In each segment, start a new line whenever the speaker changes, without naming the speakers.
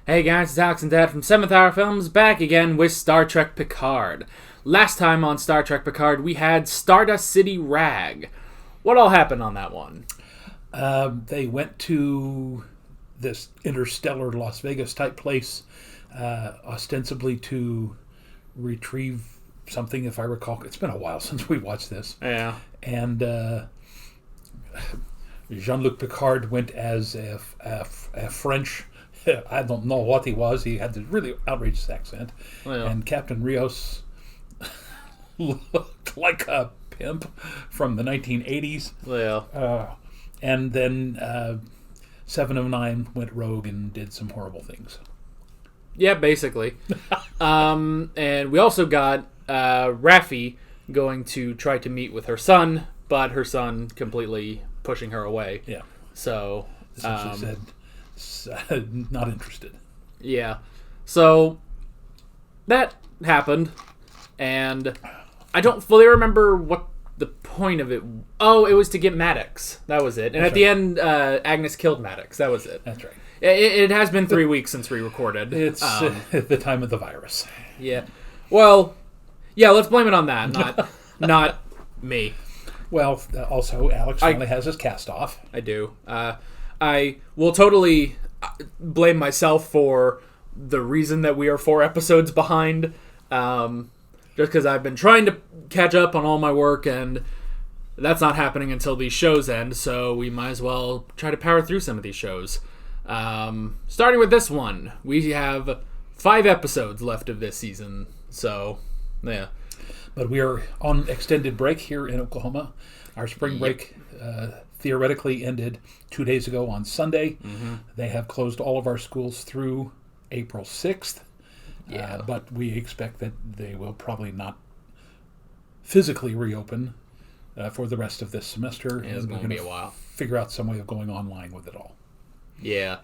Hey guys, it's Alex and Dad from 7th Hour Films, back again with Star Trek Picard. Last time on Star Trek Picard, we had Stardust City Rag. What all happened on that one?
They went to this interstellar Las Vegas type place, ostensibly to retrieve something, if I recall. It's been a while since we watched this.
Yeah.
And Jean-Luc Picard went as a French... I don't know what he was. He had this really outrageous accent.
Well.
And Captain Rios looked like a pimp from the 1980s.
Well.
And then 7 of 9 went rogue and did some horrible things.
Yeah, basically. And we also got Raffi going to try to meet with her son, but her son completely pushing her away.
Yeah.
So...
essentially said... not interested.
Yeah. So that happened, and I don't fully remember what the point of it. Oh, it was to get Maddox. That was it. And at the end, Agnes killed Maddox. That was it.
That's right.
It has been 3 weeks since we recorded.
It's the time of the virus.
Yeah. Well, yeah. Let's blame it on that, not me.
Well, also Alex finally has his cast off.
I do. I will totally blame myself for the reason that we are 4 episodes behind. Just because I've been trying to catch up on all my work, and that's not happening until these shows end, so we might as well try to power through some of these shows. Starting with this one, we have 5 episodes left of this season, so, yeah.
But we are on extended break here in Oklahoma. Our spring break theoretically ended 2 days ago on Sunday. Mm-hmm. They have closed all of our schools through April 6th. Yeah. But we expect that they will probably not physically reopen for the rest of this semester.
Yeah, it's going to be a while.
Figure out some way of going online with it all.
Yeah.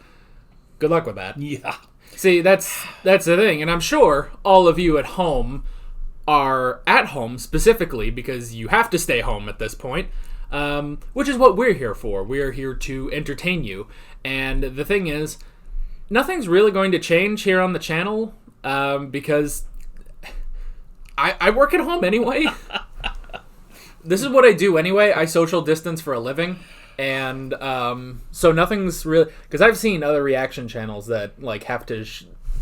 Good luck with that.
Yeah.
See, that's the thing. And I'm sure all of you at home are at home specifically because you have to stay home at this point. Which is what we're here for. We're here to entertain you. And the thing is, nothing's really going to change here on the channel because I work at home anyway. This is what I do anyway. I social distance for a living. And so nothing's really... Because I've seen other reaction channels that like have to...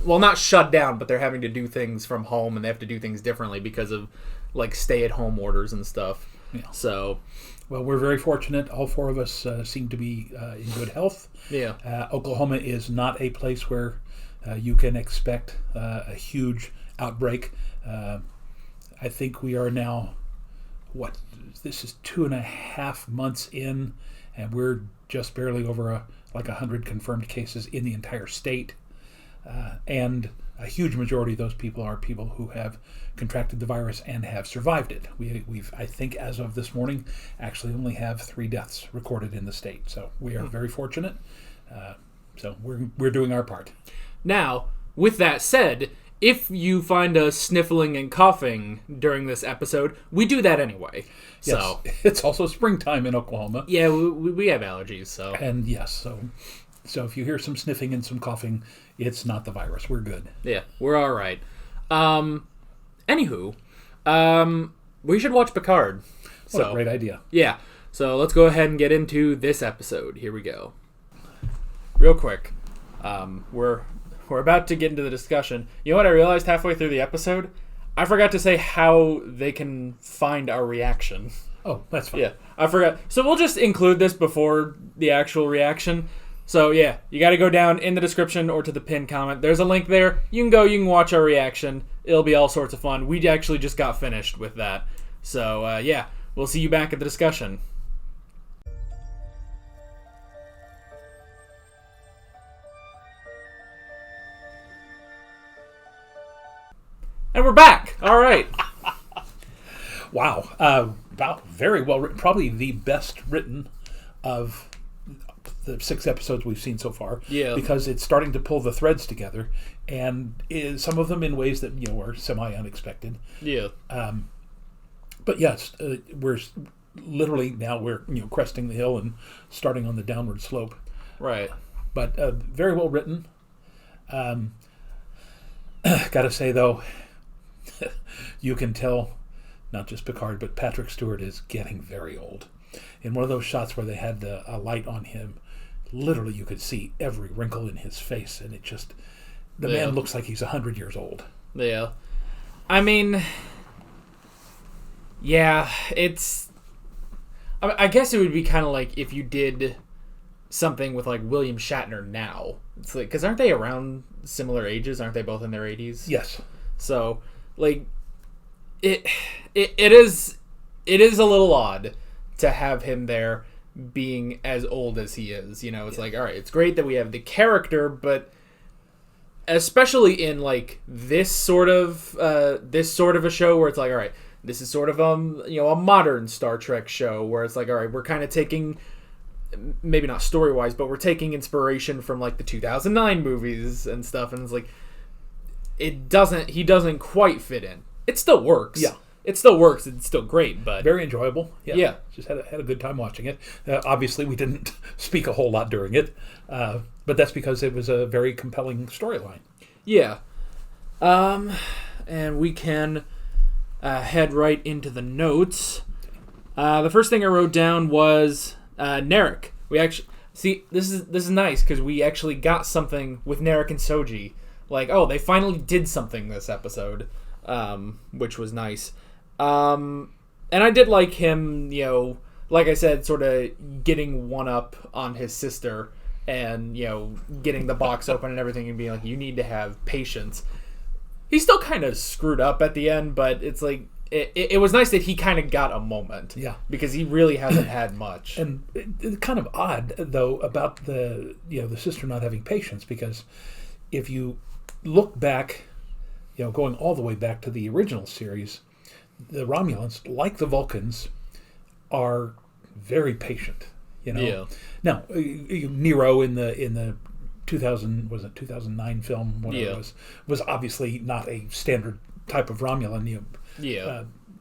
not shut down, but they're having to do things from home and they have to do things differently because of like stay-at-home orders and stuff. Yeah. So...
Well, we're very fortunate. All 4 of us seem to be in good health.
Yeah.
Oklahoma is not a place where you can expect a huge outbreak. I think we are now, this is 2.5 months in, and we're just barely over 100 confirmed cases in the entire state. And a huge majority of those people are people who have contracted the virus and have survived it. We've, I think, as of this morning, actually only have 3 deaths recorded in the state. So we are very fortunate. So we're doing our part.
Now, with that said, if you find us sniffling and coughing during this episode, we do that anyway.
Yes,
so
it's also springtime in Oklahoma.
Yeah, we have allergies. So
and yes, so if you hear some sniffing and some coughing, it's not the virus. We're good.
Yeah, we're all right. Anywho, we should watch Picard.
What a great idea.
Yeah. So let's go ahead and get into this episode. Here we go. Real quick. We're about to get into the discussion. You know what I realized halfway through the episode? I forgot to say how they can find our reaction.
Oh, that's fine.
Yeah, I forgot. So we'll just include this before the actual reaction. So, yeah, you got to go down in the description or to the pinned comment. There's a link there. You can watch our reaction. It'll be all sorts of fun. We actually just got finished with that. So, yeah, we'll see you back at the discussion. And we're back. All right.
Wow. Very well written. Probably the best written of the 6 episodes we've seen so far.
Yeah.
Because it's starting to pull the threads together, and some of them in ways that are semi-unexpected.
Yeah.
But yes, we're literally now cresting the hill and starting on the downward slope.
Right.
But very well written. Gotta say, though, you can tell, not just Picard, but Patrick Stewart is getting very old. In one of those shots where they had a light on him, literally you could see every wrinkle in his face, and the man looks like he's 100 years old.
Yeah. I mean, yeah, I guess it would be kind of like if you did something with like William Shatner now. It's like, because aren't they around similar ages? Aren't they both in their 80s?
Yes.
So, like, it is a little odd to have him there being as old as he is. You know, it's like, all right, it's great that we have the character, but especially in like this sort of a show where it's like, all right, this is sort of a modern Star Trek show where it's like, all right, we're kind of taking, maybe not story wise, but we're taking inspiration from like the 2009 movies and stuff, and it's like he doesn't quite fit in. It still works.
Yeah.
It still works. It's still great, but
very enjoyable.
Yeah.
Just had a good time watching it. Obviously, we didn't speak a whole lot during it, but that's because it was a very compelling storyline.
Yeah. And we can head right into the notes. The first thing I wrote down was Narek. We actually see this is nice because we actually got something with Narek and Soji. Like, oh, they finally did something this episode, which was nice. And I did like him, like I said, sort of getting one up on his sister and, getting the box open and everything and being like, you need to have patience. He's still kind of screwed up at the end, but it's like, it was nice that he kind of got a moment.
Yeah.
Because he really hasn't had much.
And it's kind of odd, though, about the sister not having patience, because if you look back, going all the way back to the original series, the Romulans, like the Vulcans, are very patient.
Yeah.
Now, Nero in the 2009 film, whatever it was obviously not a standard type of Romulan.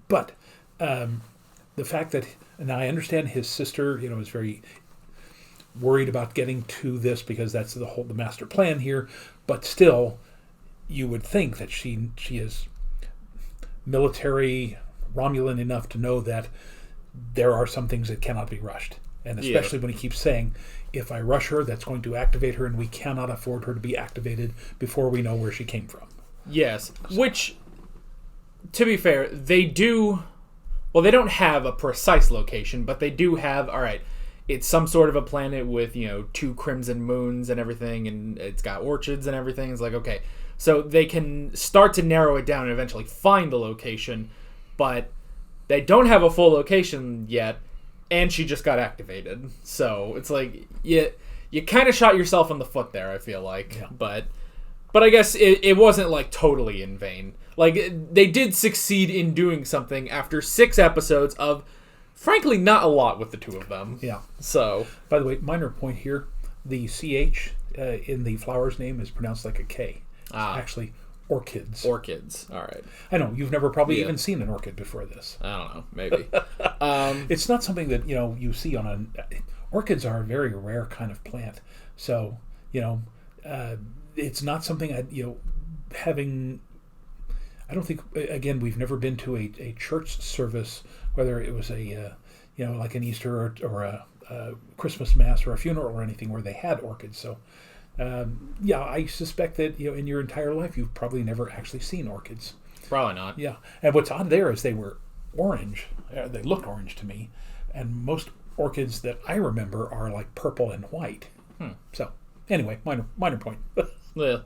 But the fact that, and I understand his sister, is very worried about getting to this because that's the master plan here, but still, you would think that she is military Romulan enough to know that there are some things that cannot be rushed. And especially when he keeps saying, if I rush her, that's going to activate her, and we cannot afford her to be activated before we know where she came from.
Yes. Which, to be fair, they do... Well, they don't have a precise location, but they do have, all right, it's some sort of a planet with, 2 crimson moons and everything, and it's got orchids and everything. It's like, okay, so they can start to narrow it down and eventually find the location, but they don't have a full location yet, and she just got activated. So it's like, you kind of shot yourself in the foot there, I feel like.
Yeah.
But I guess it wasn't like totally in vain. Like, they did succeed in doing something after 6 episodes of, frankly, not a lot with the two of them.
Yeah.
So,
by the way, minor point here, the CH in the flower's name is pronounced like a K. It's actually orchids.
Orchids. All right.
I know, you've never probably even seen an orchid before this.
I don't know. Maybe.
It's not something that, you see on orchids are a very rare kind of plant. So, it's not something having... I don't think, again, we've never been to a church service, whether it was like an Easter or a Christmas Mass or a funeral or anything where they had orchids. So, I suspect that, in your entire life, you've probably never actually seen orchids.
Probably not.
Yeah. And what's odd there is they were orange. They looked orange to me. And most orchids that I remember are like purple and white. So, anyway, minor point.
Yeah.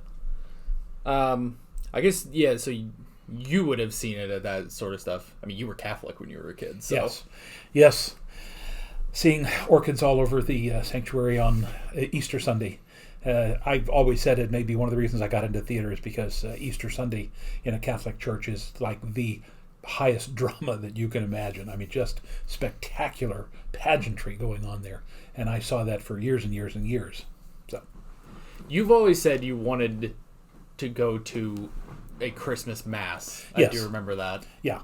I guess, so you would have seen it at that sort of stuff. I mean, you were Catholic when you were a kid, so...
Yes. Seeing orchids all over the sanctuary on Easter Sunday. I've always said it may be one of the reasons I got into theater is because Easter Sunday in a Catholic church is like the highest drama that you can imagine. I mean, just spectacular pageantry going on there. And I saw that for years and years and years. So,
you've always said you wanted to go to a Christmas Mass. I do remember that.
Yeah.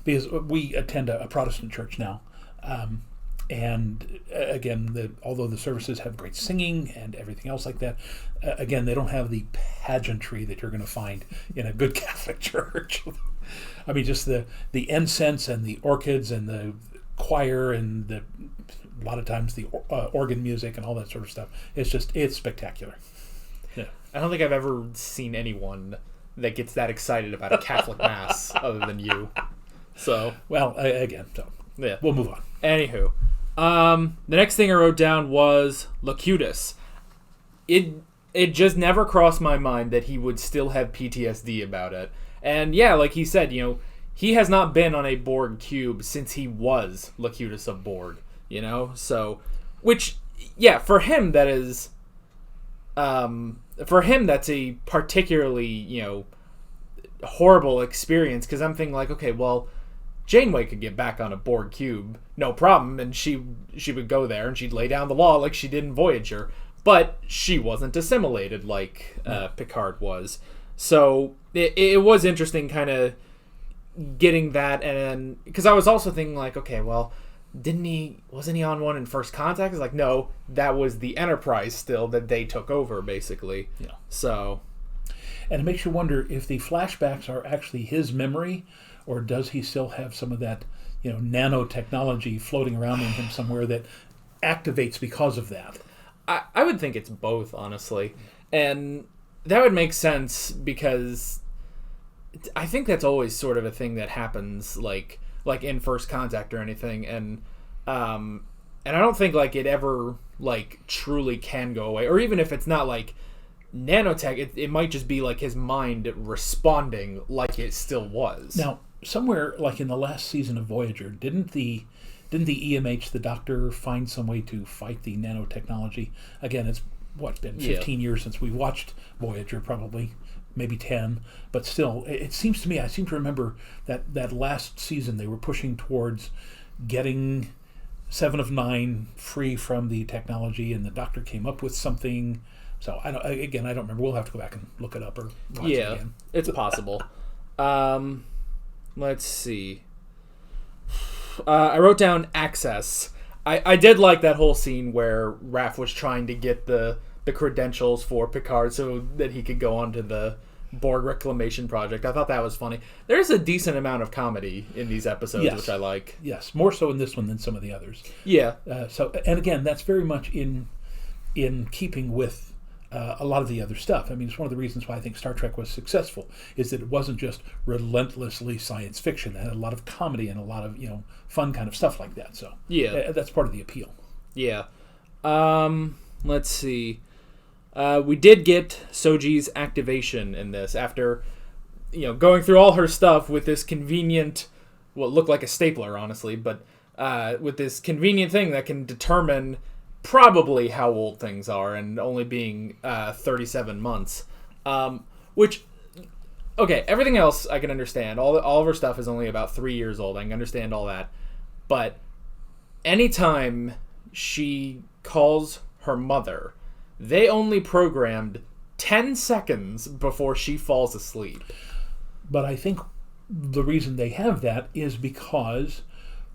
Because we attend a Protestant church now. And again, although the services have great singing and everything else like that, again, they don't have the pageantry that you're going to find in a good Catholic church. I mean, just the incense and the orchids and the choir and a lot of times the organ music and all that sort of stuff. It's spectacular. Yeah.
I don't think I've ever seen anyone that gets that excited about a Catholic Mass other than you. So,
well, again, so
yeah,
we'll move on.
Anywho, the next thing I wrote down was Locutus. It just never crossed my mind that he would still have PTSD about it. And yeah, like he said, he has not been on a Borg cube since he was Locutus of Borg, So, which, yeah, for him that is, that's a particularly, horrible experience, because I'm thinking like, okay, well, Janeway could get back on a Borg cube, no problem, and she would go there and she'd lay down the law like she did in Voyager, but she wasn't assimilated like Picard was. So it was interesting kind of getting that, and because I was also thinking like, okay, well, wasn't he on one in First Contact? It's like, no, that was the Enterprise still that they took over, basically.
Yeah.
So,
and it makes you wonder if the flashbacks are actually his memory, or does he still have some of that, nanotechnology floating around in him somewhere that activates because of that?
I would think it's both, honestly. And that would make sense because I think that's always sort of a thing that happens, like in First Contact or anything. And I don't think like it ever like truly can go away. Or even if it's not like nanotech, it might just be like his mind responding like it still was.
Now, somewhere like in the last season of Voyager, didn't the EMH, the Doctor, find some way to fight the nanotechnology? Again, it's been 15 years since we watched Voyager, probably maybe 10, but still, it seems to me, I seem to remember that last season they were pushing towards getting Seven of Nine free from the technology, and the Doctor came up with something. So I don't remember. We'll have to go back and look it up or watch it again.
It's possible. Let's see. I wrote down access. I did like that whole scene where Raph was trying to get the credentials for Picard so that he could go on to the Borg reclamation project. I thought that was funny. There's a decent amount of comedy in these episodes, which I like.
Yes, more so in this one than some of the others.
Yeah.
And again, that's very much in keeping with a lot of the other stuff. I mean, it's one of the reasons why I think Star Trek was successful, is that it wasn't just relentlessly science fiction. It had a lot of comedy and a lot of, fun kind of stuff like that. So that's part of the appeal.
Yeah. Let's see. We did get Soji's activation in this after, going through all her stuff with this convenient, what looked like a stapler, honestly, but with this convenient thing that can determine probably how old things are, and only being 37 months. Which, okay, everything else I can understand. All of her stuff is only about 3 years old. I can understand all that. But anytime she calls her mother, they only programmed 10 seconds before she falls asleep.
But I think the reason they have that is because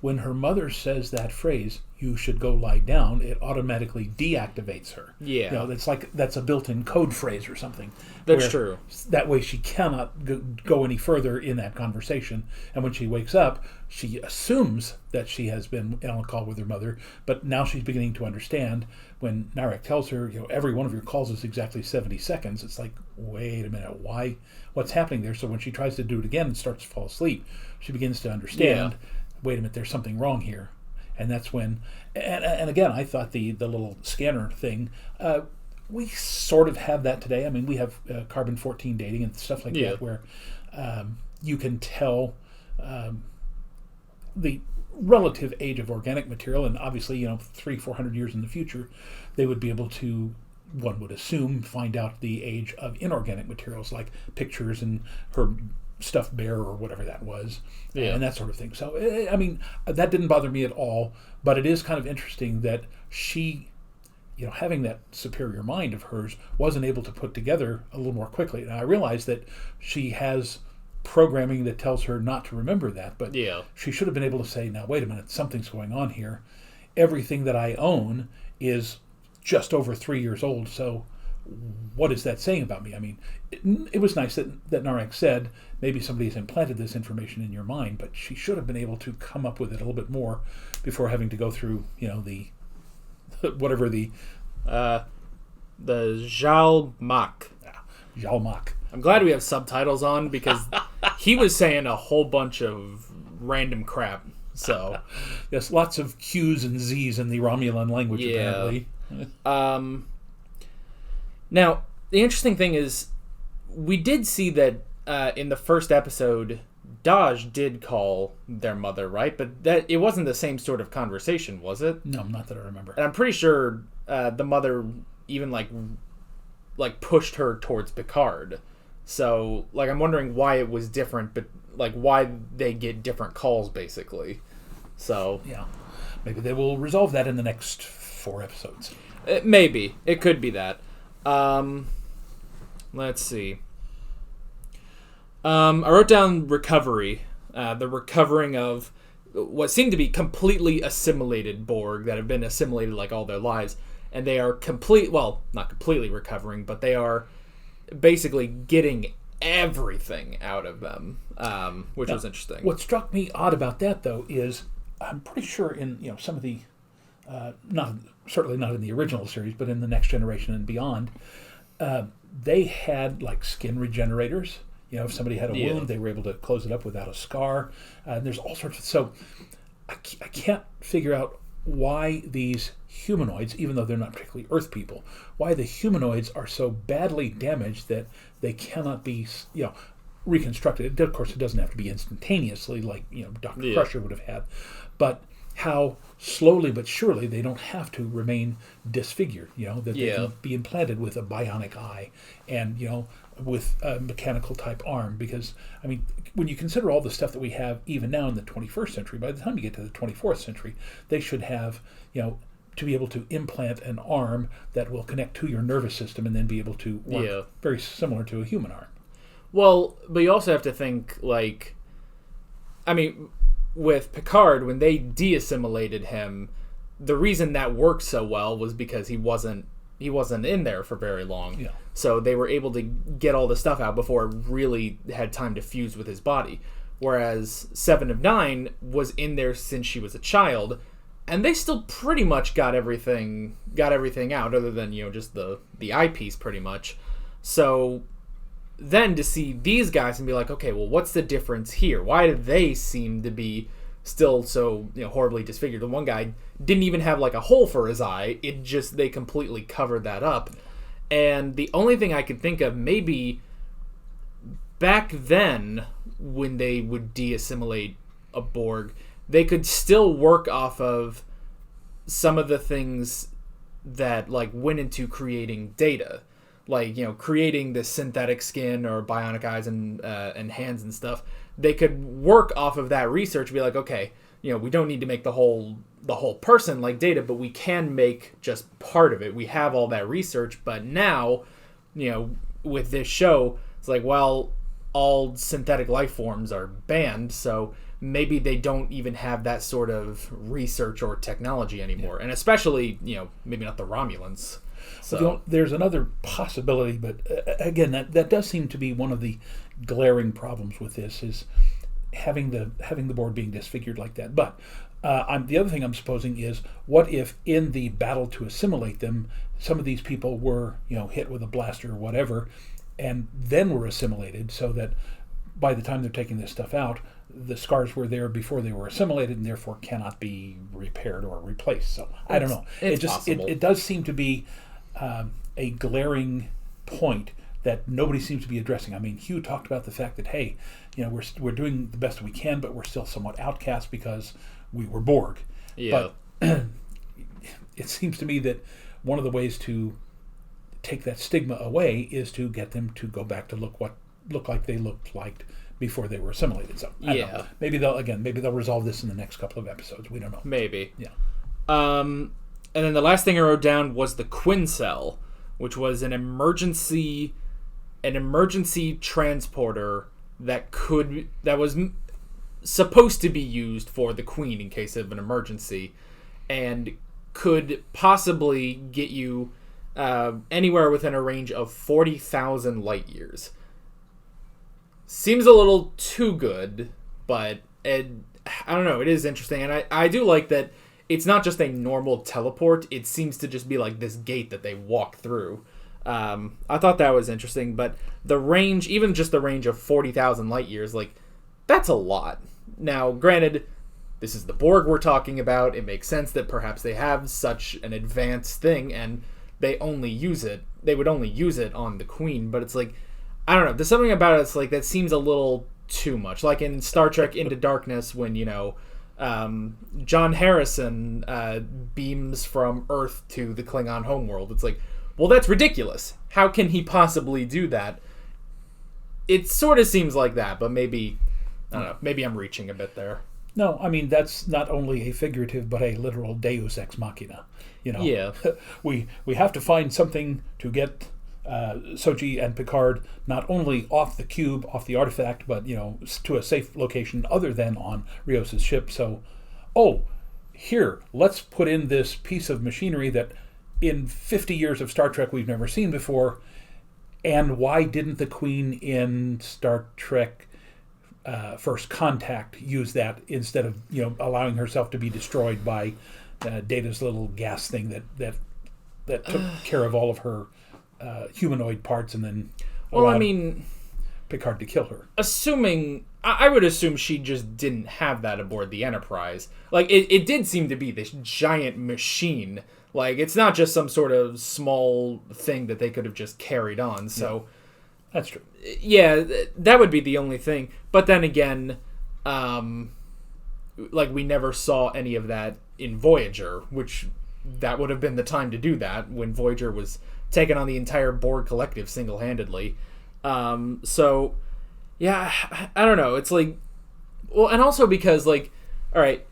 when her mother says that phrase, "You should go lie down," it automatically deactivates her.
Yeah.
It's like that's a built-in code phrase or something.
That's true.
That way she cannot go any further in that conversation. And when she wakes up, she assumes that she has been on a call with her mother, but now she's beginning to understand when Narek tells her, every one of your calls is exactly 70 seconds. It's like, wait a minute, why? What's happening there? So when she tries to do it again and starts to fall asleep, she begins to understand, wait a minute, there's something wrong here. And that's when, and again, I thought the little scanner thing, we sort of have that today. I mean, we have carbon-14 dating and stuff like that, where you can tell the relative age of organic material, and obviously, 300-400 years in the future, they would be able to, one would assume, find out the age of inorganic materials like pictures and her stuffed bear or whatever that was, and that sort of thing. So, I mean, that didn't bother me at all, but it is kind of interesting that she, having that superior mind of hers, wasn't able to put together a little more quickly. And I realize that she has programming that tells her not to remember that, but she should have been able to say, now, wait a minute, something's going on here. everything that I own is just over 3 years old. So what is that saying about me? I mean, it was nice that Narek said, maybe somebody has implanted this information in your mind, but she should have been able to come up with it a little bit more before having to go through, the whatever the
Jean-Luc.
Jean-Luc.
I'm glad we have subtitles on because he was saying a whole bunch of random crap. So
yes, lots of Q's and Z's in the Romulan language, apparently.
Now, the interesting thing is, we did see that in the first episode, Daj did call their mother, right? But that it wasn't the same sort of conversation, was it?
No, not that I remember.
And I'm pretty sure the mother even like pushed her towards Picard. So, like, I'm wondering why it was different, but like why they get different calls, basically. So
yeah, maybe they will resolve that in the next 4 episodes.
Maybe it could be that. Let's see. I wrote down recovery. The recovering of what seemed to be completely assimilated Borg that have been assimilated like all their lives, and they are not completely recovering, but they are basically getting everything out of them, which was interesting.
What struck me odd about that, though, is I'm pretty sure in some of the certainly not in the original series, but in the Next Generation and beyond, they had like skin regenerators. If somebody had a wound, they were able to close it up without a scar. There's all sorts of... So I can't figure out why these humanoids, even though they're not particularly Earth people, why the humanoids are so badly damaged that they cannot be, reconstructed. Of course, it doesn't have to be instantaneously like, Dr. Crusher would have had. But how slowly but surely they don't have to remain disfigured, that they can be implanted with a bionic eye and, with a mechanical type arm. Because, I mean, when you consider all the stuff that we have even now in the 21st century, by the time you get to the 24th century, they should have, to be able to implant an arm that will connect to your nervous system and then be able to work very similar to a human arm.
Well, but you also have to think, with Picard, when they de-assimilated him, the reason that worked so well was because he wasn't in there for very long.
Yeah.
So they were able to get all the stuff out before it really had time to fuse with his body. Whereas 7 of 9 was in there since she was a child, and they still pretty much got everything out, other than just the eyepiece, pretty much. So then to see these guys and be like, okay, well, what's the difference here? Why do they seem to be still so horribly disfigured? The one guy didn't even have like a hole for his eye. They completely covered that up. And the only thing I could think of, maybe back then when they would de-assimilate a Borg, they could still work off of some of the things that like went into creating Data. Like, creating this synthetic skin or bionic eyes and hands and stuff. They could work off of that research and be like, okay, we don't need to make the whole person like Data, but we can make just part of it. We have all that research, but now, with this show, it's like, well, all synthetic life forms are banned, so maybe they don't even have that sort of research or technology anymore. Yeah. And especially, maybe not the Romulans. So
there's another possibility, but again, that does seem to be one of the glaring problems with this, is having the Borg being disfigured like that. But the other thing I'm supposing is, what if in the battle to assimilate them, some of these people were hit with a blaster or whatever, and then were assimilated, so that by the time they're taking this stuff out, the scars were there before they were assimilated and therefore cannot be repaired or replaced. So I don't know. It does seem to be a glaring point that nobody seems to be addressing. I mean, Hugh talked about the fact that, hey, we're doing the best we can, but we're still somewhat outcast because we were Borg.
Yeah.
But it seems to me that one of the ways to take that stigma away is to get them to go back to look like they looked like before they were assimilated. So I don't know. Maybe they'll resolve this in the next couple of episodes. We don't know.
Maybe.
Yeah.
And then the last thing I wrote down was the Quincell, which was an emergency transporter that was supposed to be used for the Queen in case of an emergency. and could possibly get you anywhere within a range of 40,000 light years. Seems a little too good, but I don't know, it is interesting. And I do like that it's not just a normal teleport, it seems to just be like this gate that they walk through. I thought that was interesting, but the range, even just the range of 40,000 light years, like, that's a lot. Now, granted, this is the Borg we're talking about. It makes sense that perhaps they have such an advanced thing, and they would only use it on the Queen, but it's like, I don't know, there's something about it that's like, that seems a little too much. Like in Star Trek Into Darkness, when, John Harrison beams from Earth to the Klingon homeworld. It's like, well, that's ridiculous. How can he possibly do that? It sort of seems like that, but maybe, I don't know, maybe I'm reaching a bit there.
No, I mean, that's not only a figurative, but a literal deus ex machina.
Yeah.
we have to find something to get Soji and Picard not only off the cube, off the artifact, but, to a safe location other than on Rios' ship. So, here, let's put in this piece of machinery that in 50 years of Star Trek we've never seen before. And why didn't the Queen in Star Trek First Contact use that instead of allowing herself to be destroyed by Data's little gas thing that took care of all of her humanoid parts and then allowed Picard to kill her?
I would assume she just didn't have that aboard the Enterprise. Like, it did seem to be this giant machine. Like, it's not just some sort of small thing that they could have just carried on. So,
that's true.
Yeah, that would be the only thing. But then again, we never saw any of that in Voyager, which that would have been the time to do that, when Voyager was taking on the entire Borg collective single-handedly. So, yeah, I don't know. It's like, well, and also because, like, all right,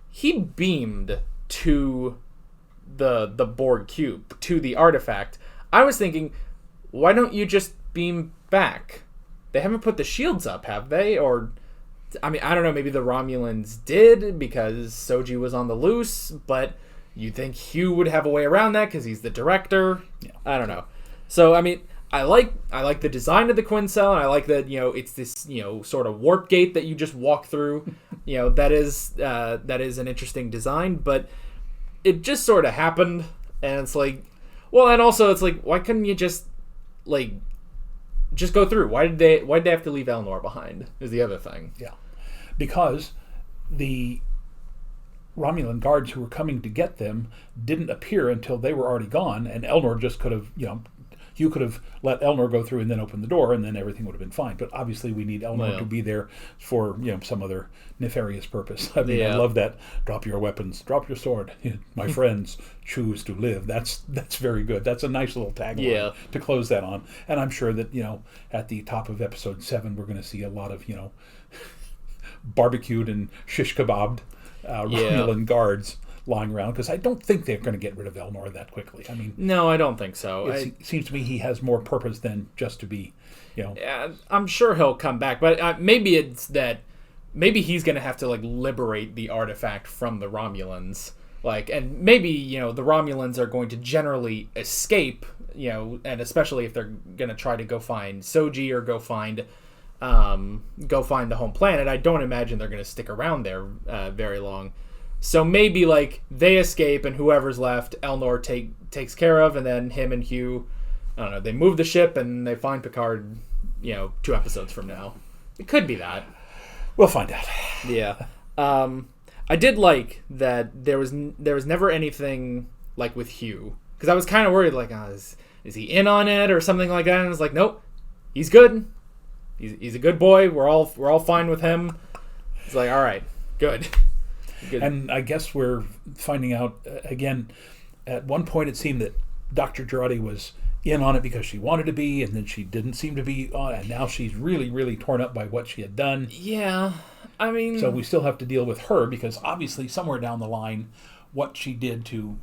he beamed to the Borg cube, to the artifact. I was thinking, why don't you just beam back? They haven't put the shields up, have they? Or, I mean, I don't know, maybe the Romulans did because Soji was on the loose, but you'd think Hugh would have a way around that because he's the director. Yeah. I don't know. So, I mean, I like the design of the Quinzel, and I like that, it's this, sort of warp gate that you just walk through. That is an interesting design, but it just sort of happened, and it's like, well, and also it's like, why couldn't you just go through? Why did they have to leave Elnor behind? Is the other thing. Yeah,
because the Romulan guards who were coming to get them didn't appear until they were already gone, and Elnor just could have, you could have let Elnor go through and then open the door, and then everything would have been fine. But obviously we need Elnor to be there for, some other nefarious purpose. I mean, I love that. Drop your weapons, drop your sword. My friends choose to live. That's very good. That's a nice little tagline to close that on. And I'm sure that, at the top of episode 7, we're going to see a lot of, barbecued and shish kebabbed Romulan guards lying around, because I don't think they're going to get rid of Elnor that quickly. I mean,
no, I don't think so.
It seems to me he has more purpose than just to be,
Yeah, I'm sure he'll come back, but maybe it's that maybe he's going to have to liberate the artifact from the Romulans, and maybe the Romulans are going to generally escape, and especially if they're going to try to go find Soji or go find the home planet. I don't imagine they're going to stick around there very long. So maybe they escape and whoever's left, Elnor takes care of, and then him and Hugh, I don't know, they move the ship and they find Picard, 2 episodes from now. It could be that.
We'll find out.
Yeah. I did like that there was never anything with Hugh, because I was kind of worried is he in on it or something like that, and I was like, nope, he's good. He's a good boy. We're all fine with him. It's all right, good.
And I guess we're finding out, again, at one point it seemed that Dr. Girardi was in on it because she wanted to be, and then she didn't seem to be on, and now she's really, really torn up by what she had done.
Yeah, I mean...
So we still have to deal with her, because obviously somewhere down the line, what she did to,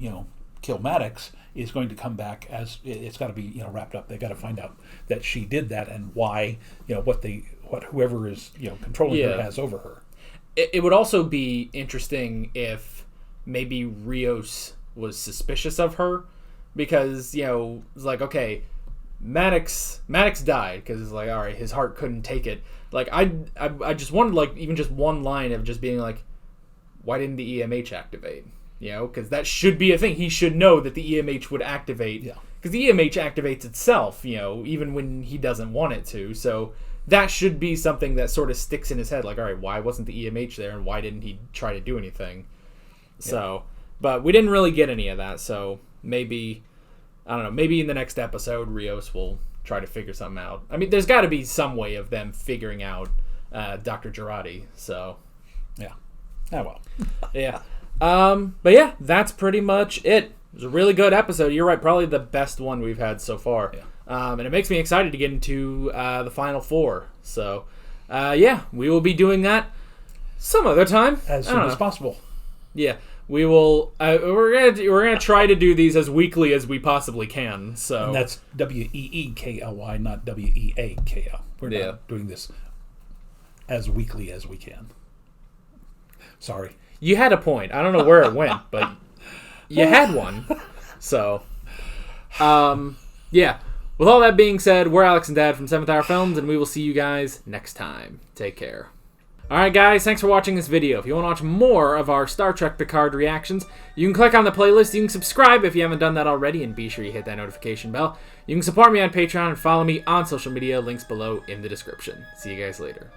kill Maddox is going to come back as, it's got to be, wrapped up. They got to find out that she did that and why, what whoever is, controlling her has over her.
It would also be interesting if maybe Rios was suspicious of her because, you know, it's like, okay, Maddox died because it's like, all right, his heart couldn't take it. Like, I just wanted, like, even just one line of just being like, why didn't the EMH activate? You know, because that should be a thing. He should know that the EMH would activate.
Yeah.
Because the EMH activates itself, you know, even when he doesn't want it to. So that should be something that sort of sticks in his head. Like, all right, why wasn't the EMH there, and why didn't he try to do anything? Yeah. So, but we didn't really get any of that. So maybe, I don't know, maybe in the next episode, Rios will try to figure something out. I mean, there's got to be some way of them figuring out Dr. Girardi. So,
yeah. Oh, well.
Yeah. But yeah, that's pretty much it. It was a really good episode. You're right, probably the best one we've had so far. Yeah. And it makes me excited to get into the final four. So, yeah, we will be doing that some other time.
As soon as possible.
Yeah, we will. We're gonna try to do these as weekly as we possibly can. So,
and that's WEEKLY, not WEAKL. We're not doing this as weekly as we can. Sorry.
You had a point. I don't know where it went, but you had one. So, yeah. With all that being said, we're Alex and Dad from 7th Hour Films, and we will see you guys next time. Take care. Alright guys, thanks for watching this video. If you want to watch more of our Star Trek Picard reactions, you can click on the playlist, you can subscribe if you haven't done that already, and be sure you hit that notification bell. You can support me on Patreon and follow me on social media, links below in the description. See you guys later.